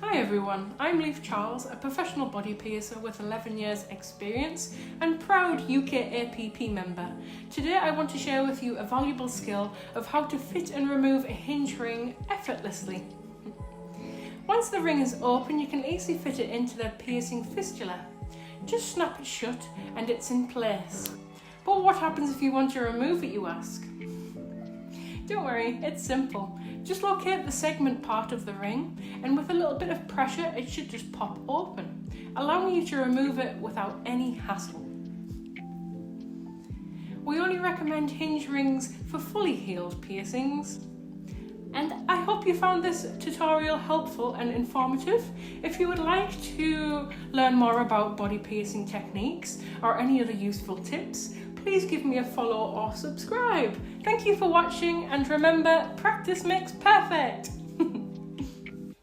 Hi everyone, I'm Leif Charles, a professional body piercer with 11 years experience and proud UK APP member. Today I want to share with you a valuable skill of how to fit and remove a hinge ring effortlessly. Once the ring is open, you can easily fit it into the piercing fistula. Just snap it shut and it's in place. But what happens if you want to remove it, you ask? Don't worry, it's simple. Just locate the segment part of the ring and with a little bit of pressure it should just pop open, allowing you to remove it without any hassle. We only recommend hinge rings for fully healed piercings. And I hope you found this tutorial helpful and informative. If you would like to learn more about body piercing techniques or any other useful tips, please give me a follow or subscribe. Thank you for watching, and remember, practice makes perfect.